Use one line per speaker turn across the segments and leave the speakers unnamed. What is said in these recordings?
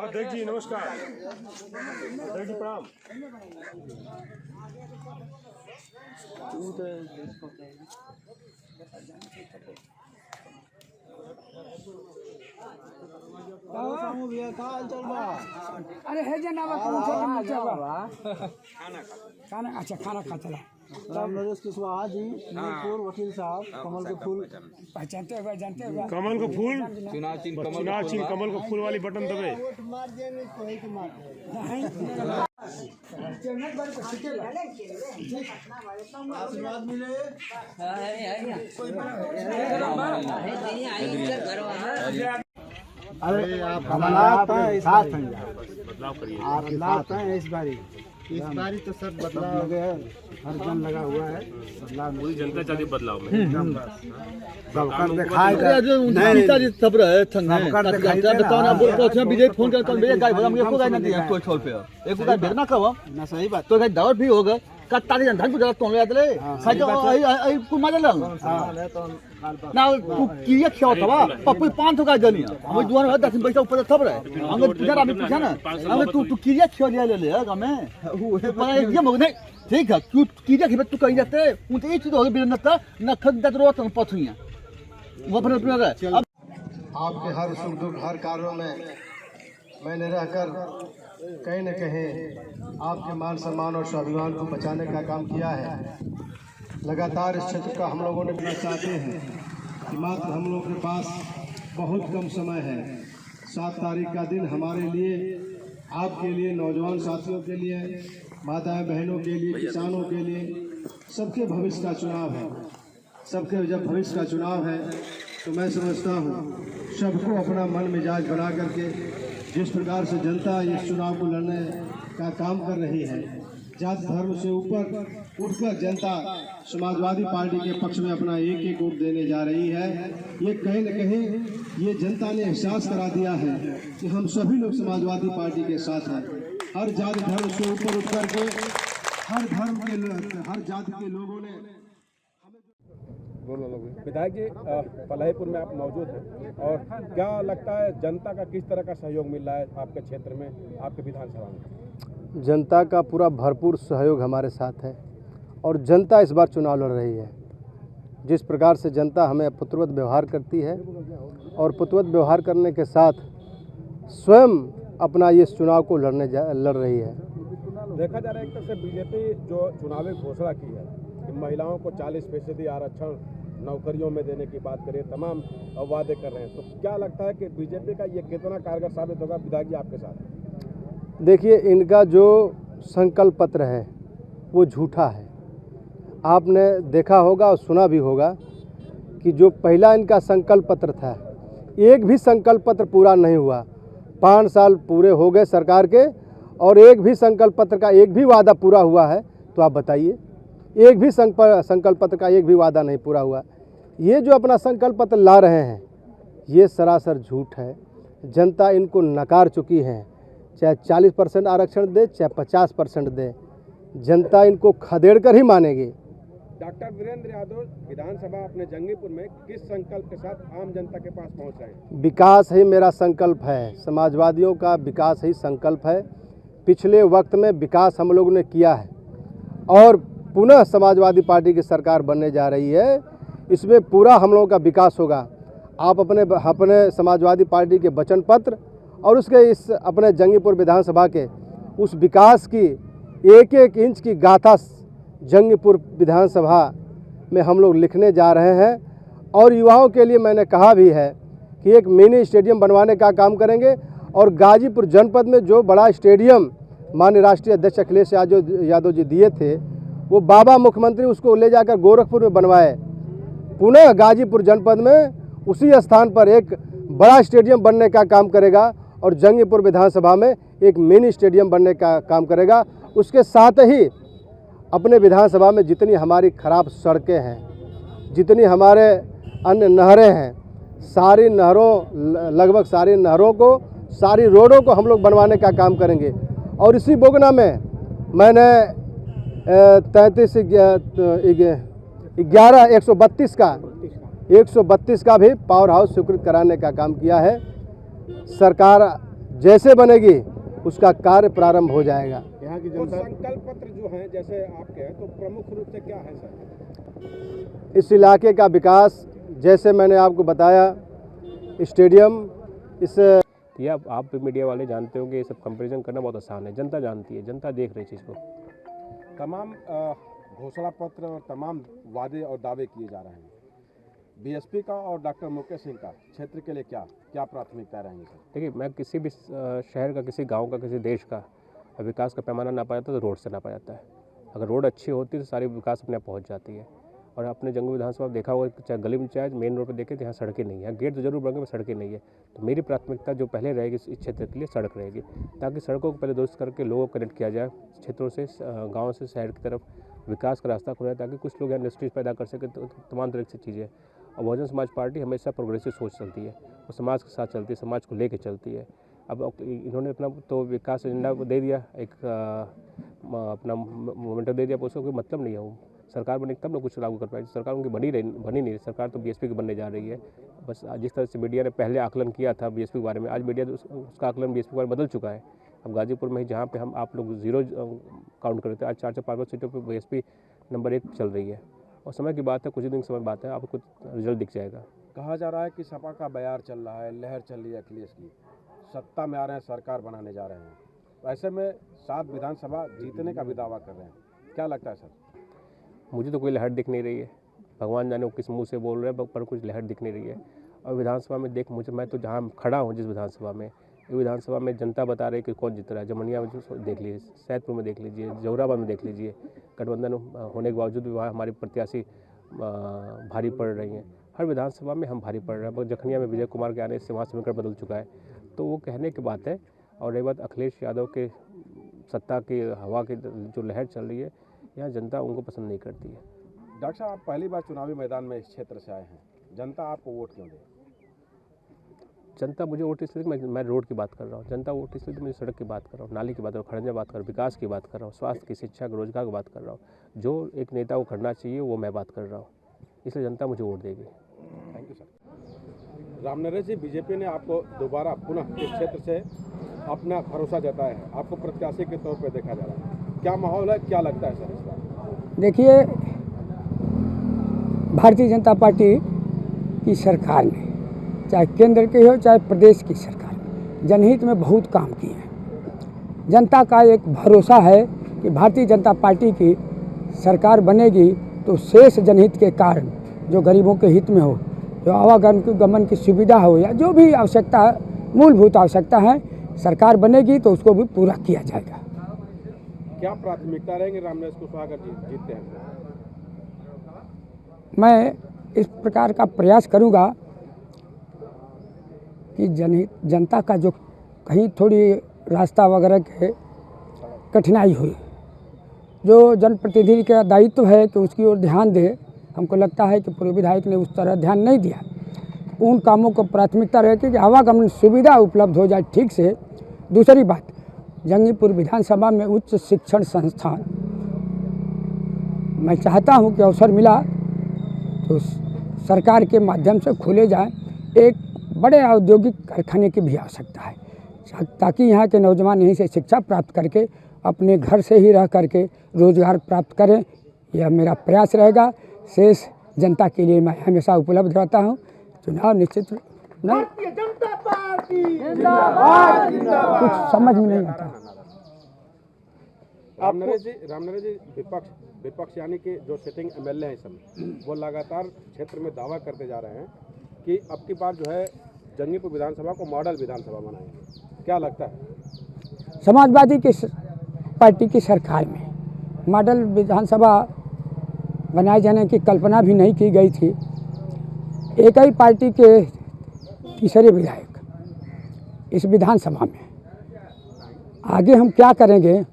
अध्यक्ष जी नमस्कार। अध्यक्ष जी प्रणाम।
अरे है जना खाना अच्छा खाना खाता है।
नरेश कुशवाहा जी, मीरपुर वकील साहब, कमल के फूल
पहचानते हो जानते हो
कमल को फूल चुनाव चिन्ह कमल को फूल वाली बटन दबे।
आशीर्वाद मिले। अरे आप हमारे साथ हैं,
बदलाव करिए।
आप साथ हैं इस बारी तो सब बदलाव हो गया है, हर जन लगा हुआ है बदलाव।
पूरी जनता चाहती बदलाव में।
सबका दिखाई दे
नहीं सब रहे विजय फोन कर मुझे को गाय ना दिया कोई छोड़ पे एक को गाय भेजना कब
ना सही बात
तो गाय दावर भी होगा कट्टा नहीं धन पूजा तो ले आदले साइड आई को मजा ले ना तू किए खेव था पप्पू 500 गाय देनी हम दुआर में 10 पैसा ऊपर सब रहे हम पूजा आदमी पूछा ना हम तू किए खेव ले ले हमें पर ये मग नहीं ठीक है तू किए खेव तू कहीं जाते उन तो एक चीज हो बिना न खद दत रोत पथुइया वो पर
आपके हर सुख दुख हर कार्यों में मैंने रहकर कहीं न कहीं आपके मान सम्मान और स्वाभिमान को बचाने का काम किया है। लगातार इस क्षेत्र का हम लोगों ने भी चाहते हैं कि मात्र हम लोगों के पास बहुत कम समय है। 7 तारीख का दिन हमारे लिए, आपके लिए, नौजवान साथियों के लिए, माताएं बहनों के लिए, किसानों के लिए, सबके भविष्य का चुनाव है। सबके जब भविष्य का चुनाव है तो मैं समझता हूँ सबको अपना मन मिजाज बना करके जिस प्रकार से जनता इस चुनाव को लड़ने का काम कर रही है, जाति धर्म से ऊपर उठकर जनता समाजवादी पार्टी के पक्ष में अपना एक वोट देने जा रही है। ये कहीं न कहीं ये जनता ने एहसास करा दिया है कि हम सभी लोग समाजवादी पार्टी के साथ हैं। हर जाति धर्म से ऊपर उठ करके हर धर्म के हर जाति के लोगों ने।
विधायक जी पलाहीपुर में आप मौजूद हैं और क्या लगता है जनता का किस तरह का सहयोग मिल रहा है आपके क्षेत्र में, आपके विधानसभा में?
जनता का पूरा भरपूर सहयोग हमारे साथ है और जनता इस बार चुनाव लड़ रही है। जिस प्रकार से जनता हमें पुत्रवत व्यवहार करती है और पुत्रवत व्यवहार करने के साथ स्वयं अपना ये चुनाव को लड़ रही है।
देखा जा रहा है एक तरह से बीजेपी जो चुनावी घोषणा की है कि महिलाओं को 40% आरक्षण नौकरियों में देने की बात करें, तमाम वादे कर रहे हैं, तो क्या लगता है कि बीजेपी का ये कितना कारगर साबित होगा विधायक जी आपके साथ?
देखिए, इनका जो संकल्प पत्र है वो झूठा है। आपने देखा होगा और सुना भी होगा कि जो पहला इनका संकल्प पत्र था, एक भी संकल्प पत्र पूरा नहीं हुआ। 5 साल पूरे हो गए सरकार के और एक भी संकल्प पत्र का एक भी वादा पूरा हुआ है तो आप बताइए। एक भी संकल्प पत्र का एक भी वादा नहीं पूरा हुआ। ये जो अपना संकल्प पत्र ला रहे हैं ये सरासर झूठ है। जनता इनको नकार चुकी है। चाहे 40% आरक्षण दे, चाहे 50% दे, जनता इनको खदेड़ कर ही मानेगी।
डॉक्टर वीरेंद्र यादव विधानसभा अपने जंगीपुर में किस संकल्प के साथ आम जनता के पास पहुंच रहे हैं?
विकास ही मेरा संकल्प है। समाजवादियों का विकास ही संकल्प है। पिछले वक्त में विकास हम लोगों ने किया है और पुनः समाजवादी पार्टी की सरकार बनने जा रही है। इसमें पूरा हम लोगों का विकास होगा। आप अपने समाजवादी पार्टी के वचन पत्र और उसके इस अपने जंगीपुर विधानसभा के उस विकास की एक एक इंच की गाथा जंगीपुर विधानसभा में हम लोग लिखने जा रहे हैं। और युवाओं के लिए मैंने कहा भी है कि एक मिनी स्टेडियम बनवाने का काम करेंगे और गाजीपुर जनपद में जो बड़ा स्टेडियम माननीय राष्ट्रीय अध्यक्ष अखिलेश यादव जी दिए थे, वो बाबा मुख्यमंत्री उसको ले जाकर गोरखपुर में बनवाए। पुनः गाजीपुर जनपद में उसी स्थान पर एक बड़ा स्टेडियम बनने का काम करेगा और जंगीपुर विधानसभा में एक मिनी स्टेडियम बनने का काम करेगा। उसके साथ ही अपने विधानसभा में जितनी हमारी खराब सड़कें हैं, जितनी हमारे अन्य नहरें हैं, सारी नहरों लगभग सारी नहरों को, सारी रोडों को हम लोग बनवाने का काम करेंगे। और इसी बोगना में मैंने 132 का भी पावर हाउस स्वीकृत कराने का काम किया है। सरकार जैसे बनेगी उसका कार्य प्रारंभ हो जाएगा।
यहाँ की जनता संकल्प पत्र जो है जैसे आपके हैं तो प्रमुख रूप से क्या है सर?
इस इलाके का विकास, जैसे मैंने आपको बताया, स्टेडियम, इस
ये आप भी मीडिया वाले जानते हो कि ये सब कंपैरिजन करना बहुत आसान है। जनता जानती है, जनता देख रही चीज़ को।
तमाम घोषणा पत्र और तमाम वादे और दावे किए जा रहे हैं। बीएसपी का और डॉक्टर मुकेश सिंह का क्षेत्र के लिए क्या प्राथमिकता रहेंगी सर?
देखिए, मैं किसी भी शहर का, किसी गांव का, किसी देश का विकास का पैमाना नापा जाता है तो रोड से नापा जाता है। अगर रोड अच्छी होती तो सारी विकास अपने आप पहुँच जाती है। और अपने जंगल विधानसभा देखा होगा, चाहे गली में चाहे मेन रोड पर देखें तो यहाँ सड़कें नहीं है। गेट तो जरूर बनेंगे, सड़कें नहीं है। तो मेरी प्राथमिकता जो पहले रहेगी इस क्षेत्र के लिए सड़क रहेगी, ताकि सड़कों को पहले दुरुस्त करके लोगों को कनेक्ट किया जाए क्षेत्रों से, गाँव से शहर की तरफ विकास का रास्ता खुला, ताकि कुछ लोग यहाँ इंडस्ट्रीज पैदा कर सके। तो तमाम तरह की चीज़ें। और बहुजन समाज पार्टी हमेशा प्रोग्रेसिव सोच चलती है और समाज के साथ चलती है, समाज को लेकर चलती है। अब इन्होंने अपना तो विकास एजेंडा दे दिया, एक अपना मोमेंटम दे दिया, उसका कोई मतलब नहीं है। वो सरकार बनेगी तब ना कुछ लागू कर पाएगी। सरकार उनकी बनी नहीं रही। सरकार तो बीएसपी की बनने जा रही है। बस जिस तरह से मीडिया ने पहले आकलन किया था बीएसपी के बारे में, आज मीडिया उसका आकलन बीएसपी के बारे में बदल चुका है। अब गाजीपुर में ही जहाँ पे हम आप लोग 0 काउंट करते थे, आज 4-5 सीटों पर बीएसपी नंबर 1 चल रही है। और समय की बात है, कुछ ही दिन समय बात है, आपको कुछ रिजल्ट दिख जाएगा।
कहा जा रहा है कि सपा का बयार चल रहा है, लहर चल रही है अखिलेश की, सत्ता में आ रहे हैं, सरकार बनाने जा रहे हैं। तो ऐसे में 7 विधानसभा जीतने का भी दावा कर रहे हैं। क्या लगता है सर?
मुझे तो कोई लहर दिख नहीं रही है। भगवान जाने वो किस मुंह से बोल रहे हैं, पर कुछ लहर दिख नहीं रही है। और विधानसभा में मैं तो जहाँ खड़ा हूँ, जिस विधानसभा में, ये विधानसभा में जनता बता रही है कि कौन जीत रहा है। जमनिया में देख लीजिए, सैदपुर में देख लीजिए, जौहराबाद में देख लीजिए। गठबंधन होने के बावजूद भी वहाँ हमारी प्रत्याशी भारी पड़ रही हैं। हर विधानसभा में हम भारी पड़ रहे हैं। जखनिया में विजय कुमार के आने से वहाँ समीकरण बदल चुका है। तो वो कहने की बात है। और एक बात, अखिलेश यादव के सत्ता की हवा की जो लहर चल रही है, यहाँ जनता उनको पसंद नहीं करती है।
डॉक्टर साहब, आप पहली बार चुनावी मैदान में इस क्षेत्र से आए हैं, जनता आपको वोट क्यों दे?
जनता मुझे वोट इसलिए, मैं रोड की बात कर रहा हूँ। जनता वोट इसलिए मुझे सड़क की बात कर रहा हूँ, नाली की बात कर रहा हूँ, खड़ंजा बात कर रहा हूँ, विकास की बात कर रहा हूँ, स्वास्थ्य की, शिक्षा की, रोजगार की बात कर रहा हूँ। जो एक नेता को करना चाहिए वो मैं बात कर रहा हूँ, इसलिए जनता मुझे वोट देगी।
Thank you sir. Ramnaresh ji, BJP ने आपको दोबारा पुनः इस क्षेत्र से अपना भरोसा जताया है, आपको प्रत्याशी के तौर पर देखा जा रहा है। क्या माहौल है, क्या लगता है सर इस बार?
देखिए, भारतीय जनता पार्टी की सरकार ने, चाहे केंद्र की हो चाहे प्रदेश की सरकार, जनहित में बहुत काम किए हैं। जनता का एक भरोसा है कि भारतीय जनता पार्टी की सरकार बनेगी तो शेष जनहित के कारण, जो गरीबों के हित में हो, जो आवागमन की सुविधा हो, या जो भी आवश्यकता, मूलभूत आवश्यकता है, सरकार बनेगी तो उसको भी पूरा किया जाएगा।
क्या प्राथमिकता रहेंगे रामनरेश कुशवाहा अगर जीतते हैं?
मैं इस प्रकार का प्रयास करूंगा कि जनता का जो कहीं थोड़ी रास्ता वगैरह के कठिनाई हुई, जो जनप्रतिनिधि का दायित्व है कि उसकी ओर ध्यान दे। हमको लगता है कि पूर्व विधायक ने उस तरह ध्यान नहीं दिया। उन कामों को प्राथमिकता रहती है कि आवागमन सुविधा उपलब्ध हो जाए ठीक से। दूसरी बात, जंगीपुर विधानसभा में उच्च शिक्षण संस्थान, मैं चाहता हूं कि अवसर मिला तो सरकार के माध्यम से खोले जाए। एक बड़े औद्योगिक कारखाने की भी आवश्यकता है, ताकि यहाँ के नौजवान यहीं से शिक्षा प्राप्त करके अपने घर से ही रह करके रोजगार प्राप्त करें। यह मेरा प्रयास रहेगा। शेष जनता के लिए मैं हमेशा उपलब्ध रहता हूँ। चुनाव निश्चित नहीं, कुछ समझ में नहीं आता।
रामनरेश जी, विपक्ष यानी कि जो सिटिंग एमएलए हैं सब, वो लगातार क्षेत्र में दावा करते जा रहे हैं कि अब की बार जो है जंगीपुर विधानसभा को मॉडल विधानसभा बनाएंगे। क्या लगता है?
समाजवादी की पार्टी की सरकार में मॉडल विधानसभा बनाए जाने की कल्पना भी नहीं की गई थी। एक ही पार्टी के तीसरे विधायक इस विधानसभा में, आगे हम क्या करेंगे,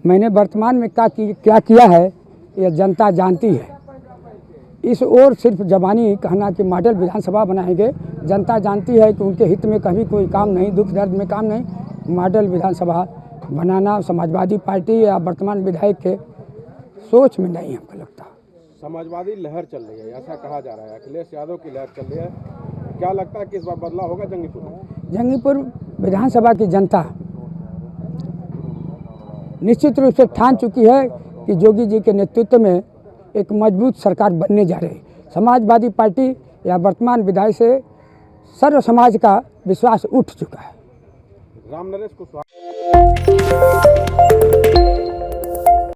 मैंने वर्तमान में क्या किया है यह जनता जानती है। इस ओर सिर्फ जबानी कहना कि मॉडल विधानसभा बनाएंगे, जनता जानती है कि उनके हित में कभी कोई काम नहीं, दुख दर्द में काम नहीं। मॉडल विधानसभा बनाना समाजवादी पार्टी या वर्तमान विधायक के सोच में नहीं हमको लगता।
समाजवादी लहर चल रही है, ऐसा कहा जा रहा है, अखिलेश यादव की लहर चल रही है। क्या लगता है कि इस बार बदलाव होगा जंगीपुर में?
जंगीपुर विधानसभा की जनता निश्चित रूप से ठान चुकी है कि योगी जी के नेतृत्व में एक मजबूत सरकार बनने जा रही है। समाजवादी पार्टी या वर्तमान विधायक से सर्व समाज का विश्वास उठ चुका है।
राम नरेश कुशवाहा